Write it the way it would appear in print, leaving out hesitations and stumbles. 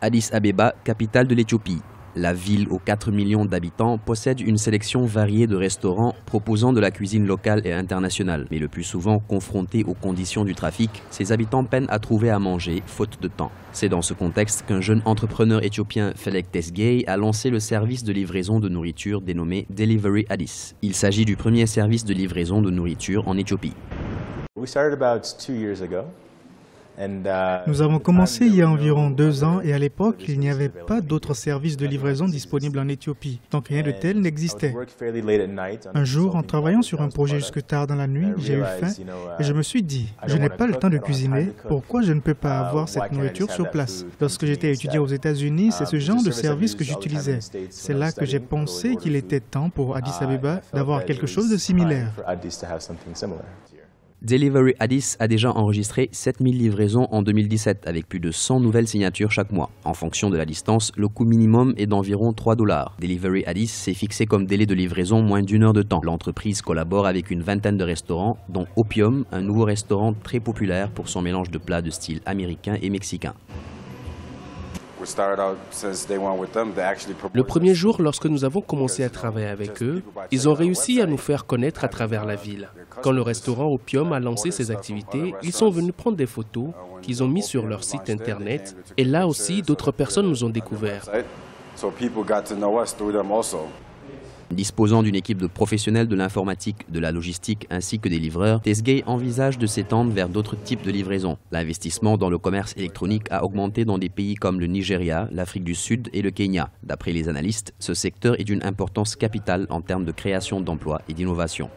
Addis Abeba, capitale de l'Éthiopie. La ville aux 4 millions d'habitants possède une sélection variée de restaurants proposant de la cuisine locale et internationale. Mais le plus souvent confrontés aux conditions du trafic, ses habitants peinent à trouver à manger, faute de temps. C'est dans ce contexte qu'un jeune entrepreneur éthiopien, Felek Tesgay, a lancé le service de livraison de nourriture dénommé Delivery Addis. Il s'agit du premier service de livraison de nourriture en Éthiopie. Nous avons commencé il y a environ 2 ans et à l'époque, il n'y avait pas d'autres services de livraison disponibles en Éthiopie, donc rien de tel n'existait. Un jour, en travaillant sur un projet jusque tard dans la nuit, j'ai eu faim et je me suis dit, je n'ai pas le temps de cuisiner, pourquoi je ne peux pas avoir cette nourriture sur place? Lorsque j'étais étudiant aux États-Unis, c'est ce genre de service que j'utilisais. C'est là que j'ai pensé qu'il était temps pour Addis Abeba d'avoir quelque chose de similaire. Delivery Addis a déjà enregistré 7000 livraisons en 2017 avec plus de 100 nouvelles signatures chaque mois. En fonction de la distance, le coût minimum est d'environ $3. Delivery Addis s'est fixé comme délai de livraison moins d'1 heure de temps. L'entreprise collabore avec une vingtaine de restaurants, dont Opium, un nouveau restaurant très populaire pour son mélange de plats de style américain et mexicain. Le premier jour, lorsque nous avons commencé à travailler avec eux, ils ont réussi à nous faire connaître à travers la ville. Quand le restaurant Opium a lancé ses activités, ils sont venus prendre des photos qu'ils ont mises sur leur site internet et là aussi, d'autres personnes nous ont découverts. Disposant d'une équipe de professionnels de l'informatique, de la logistique ainsi que des livreurs, Tesgay envisage de s'étendre vers d'autres types de livraisons. L'investissement dans le commerce électronique a augmenté dans des pays comme le Nigeria, l'Afrique du Sud et le Kenya. D'après les analystes, ce secteur est d'une importance capitale en termes de création d'emplois et d'innovation.